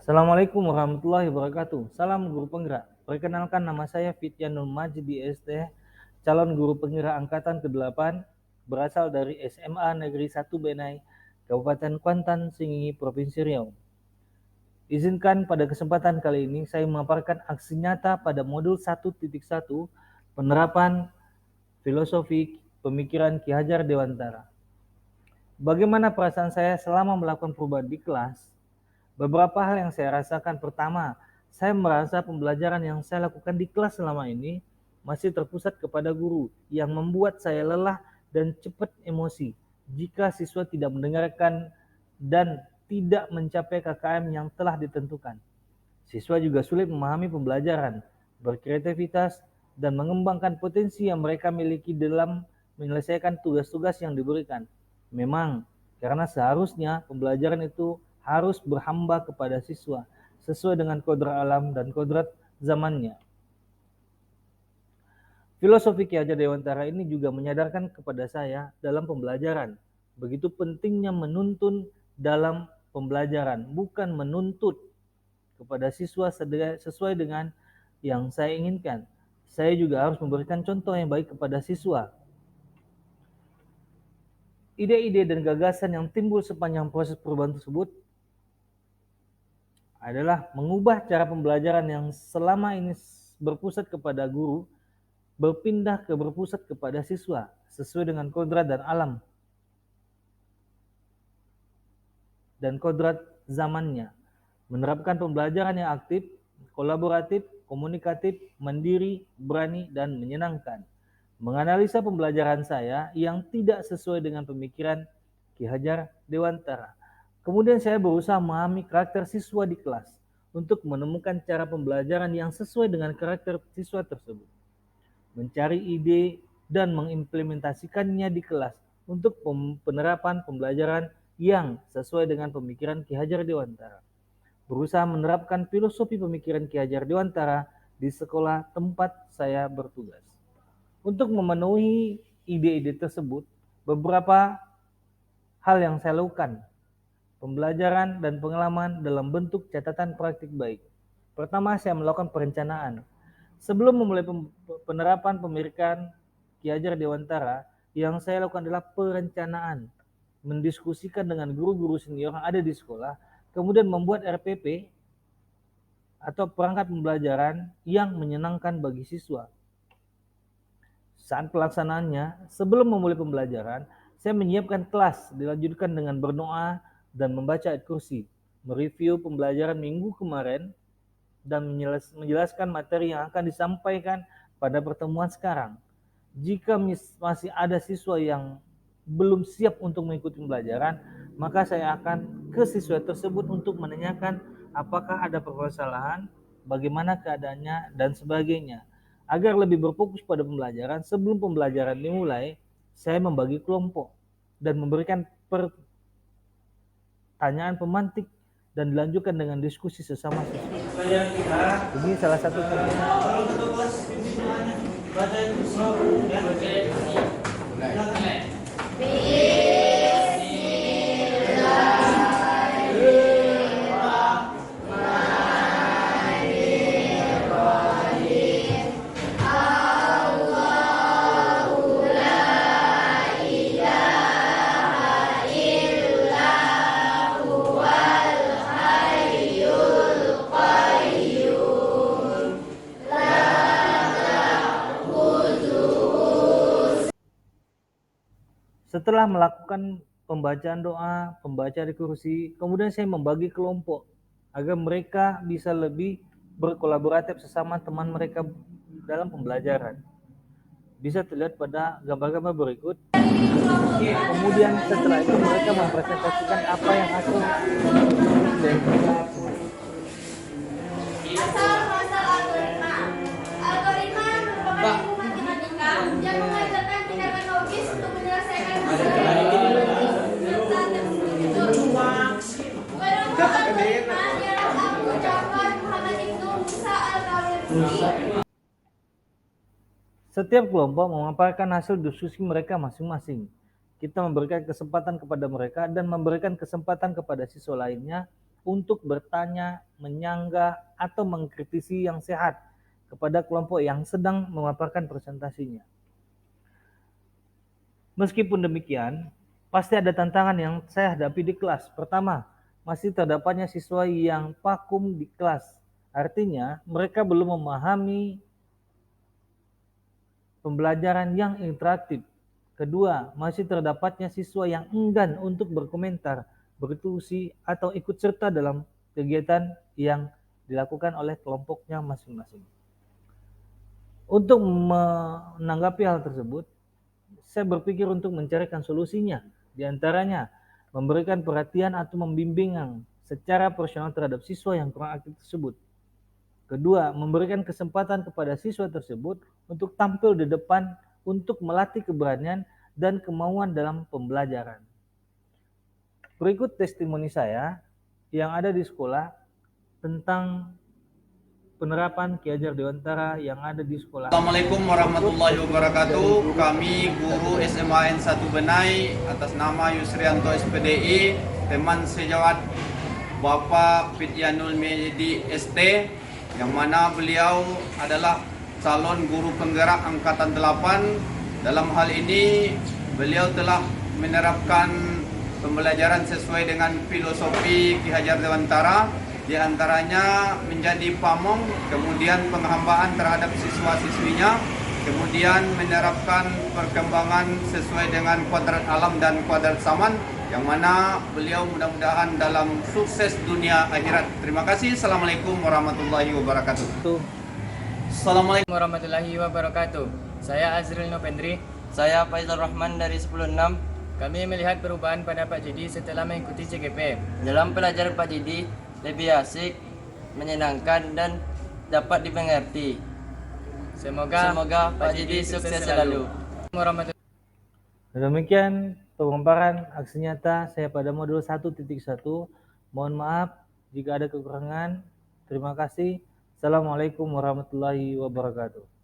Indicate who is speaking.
Speaker 1: Assalamualaikum warahmatullahi wabarakatuh. Salam guru penggerak. Perkenalkan, nama saya Fityanul Majdi ST, calon guru penggerak angkatan ke-8, berasal dari SMA Negeri 1 Benai, Kabupaten Kuantan, Singingi, Provinsi Riau. Izinkan pada kesempatan kali ini saya memaparkan aksi nyata pada modul 1.1 penerapan filosofi pemikiran Ki Hajar Dewantara. Bagaimana perasaan saya selama melakukan perubahan di kelas? Beberapa hal yang saya rasakan. Pertama, saya merasa pembelajaran yang saya lakukan di kelas selama ini masih terpusat kepada guru, yang membuat saya lelah dan cepat emosi jika siswa tidak mendengarkan dan tidak mencapai KKM yang telah ditentukan. Siswa juga sulit memahami pembelajaran, berkreativitas, dan mengembangkan potensi yang mereka miliki dalam menyelesaikan tugas-tugas yang diberikan. Memang, karena seharusnya pembelajaran itu harus berhamba kepada siswa, sesuai dengan kodrat alam dan kodrat zamannya. Filosofi Ki Hajar Dewantara ini juga menyadarkan kepada saya dalam pembelajaran, begitu pentingnya menuntun dalam pembelajaran, bukan menuntut kepada siswa sesuai dengan yang saya inginkan. Saya juga harus memberikan contoh yang baik kepada siswa. Ide-ide dan gagasan yang timbul sepanjang proses perubahan tersebut adalah mengubah cara pembelajaran yang selama ini berpusat kepada guru, berpindah ke berpusat kepada siswa, sesuai dengan kodrat dan alam dan kodrat zamannya. Menerapkan pembelajaran yang aktif, kolaboratif, komunikatif, mandiri, berani, dan menyenangkan. Menganalisa pembelajaran saya yang tidak sesuai dengan pemikiran Ki Hajar Dewantara. Kemudian saya berusaha memahami karakter siswa di kelas untuk menemukan cara pembelajaran yang sesuai dengan karakter siswa tersebut. Mencari ide dan mengimplementasikannya di kelas untuk penerapan pembelajaran yang sesuai dengan pemikiran Ki Hajar Dewantara. Berusaha menerapkan filosofi pemikiran Ki Hajar Dewantara di sekolah tempat saya bertugas. Untuk memenuhi ide-ide tersebut, beberapa hal yang saya lakukan: pembelajaran dan pengalaman dalam bentuk catatan praktik baik. Pertama, saya melakukan perencanaan. Sebelum memulai penerapan pemikiran Ki Hajar Dewantara, yang saya lakukan adalah perencanaan, mendiskusikan dengan guru-guru senior yang ada di sekolah, kemudian membuat RPP atau perangkat pembelajaran yang menyenangkan bagi siswa. Saat pelaksanaannya, sebelum memulai pembelajaran, saya menyiapkan kelas, dilanjutkan dengan berdoa dan membaca ayat kursi, mereview pembelajaran minggu kemarin, dan menjelaskan materi yang akan disampaikan pada pertemuan sekarang. Jika masih ada siswa yang belum siap untuk mengikuti pembelajaran, maka saya akan ke siswa tersebut untuk menanyakan apakah ada permasalahan, bagaimana keadaannya, dan sebagainya. Agar lebih berfokus pada pembelajaran, sebelum pembelajaran dimulai, saya membagi kelompok dan memberikan pertanyaan pemantik dan dilanjutkan dengan diskusi sesama siswa. Ini salah satu contohnya. Setelah melakukan pembacaan doa, pembaca di kursi, kemudian saya membagi kelompok agar mereka bisa lebih berkolaboratif sesama teman mereka dalam pembelajaran. Bisa terlihat pada gambar-gambar berikut. Kemudian setelah itu mereka mempresentasikan apa yang hasil dari
Speaker 2: Asal-asal algoritma. Algoritma merupakan ilmu matematika yang mengajarkan tindakan logis untuk menyelesaikan masalah. Penemu algoritma ialah Abu Ja'far Muhammad Ibnu Musa al-Kawthari.
Speaker 1: Setiap kelompok memaparkan hasil diskusi mereka masing-masing. Kita memberikan kesempatan kepada mereka dan memberikan kesempatan kepada siswa lainnya untuk bertanya, menyanggah, atau mengkritisi yang sehat kepada kelompok yang sedang memaparkan presentasinya. Meskipun demikian, pasti ada tantangan yang saya hadapi di kelas. Pertama, masih terdapatnya siswa yang vakum di kelas. Artinya, mereka belum memahami pembelajaran yang interaktif. Kedua, masih terdapatnya siswa yang enggan untuk berkomentar, berdiskusi, atau ikut serta dalam kegiatan yang dilakukan oleh kelompoknya masing-masing. Untuk menanggapi hal tersebut, saya berpikir untuk mencarikan solusinya, di antaranya memberikan perhatian atau membimbing secara personal terhadap siswa yang kurang aktif tersebut. Kedua, memberikan kesempatan kepada siswa tersebut untuk tampil di depan untuk melatih keberanian dan kemauan dalam pembelajaran. Berikut testimoni saya yang ada di sekolah tentang penerapan Ki Hajar Dewantara yang ada di sekolah.
Speaker 3: Assalamualaikum warahmatullahi wabarakatuh. Kami guru SMA N1 Benai atas nama Yusrianto SPDI, teman sejawat Bapak Fityanul Medi ST, yang mana beliau adalah calon guru penggerak angkatan 8. Dalam hal ini beliau telah menerapkan pembelajaran sesuai dengan filosofi Ki Hajar Dewantara, di antaranya menjadi pamong, kemudian penghambaan terhadap siswa-siswinya, kemudian menerapkan perkembangan sesuai dengan kuadrat alam dan kuadrat zaman, yang mana beliau mudah-mudahan dalam sukses dunia akhirat. Terima kasih. Assalamualaikum warahmatullahi wabarakatuh.
Speaker 4: Assalamualaikum warahmatullahi wabarakatuh. Saya Azril Novendri.
Speaker 5: Saya Faizal Rahman dari 106.
Speaker 4: Kami melihat perubahan pada Pak Jidi setelah mengikuti CGP.
Speaker 5: Dalam pelajaran Pak Jidi lebih asik, menyenangkan, dan dapat dimengerti.
Speaker 4: Semoga
Speaker 5: Pak Jidi sukses selalu.
Speaker 1: Demikian pemaparan aksi nyata saya pada modul 1.1. Mohon maaf jika ada kekurangan. Terima kasih. Assalamualaikum warahmatullahi wabarakatuh.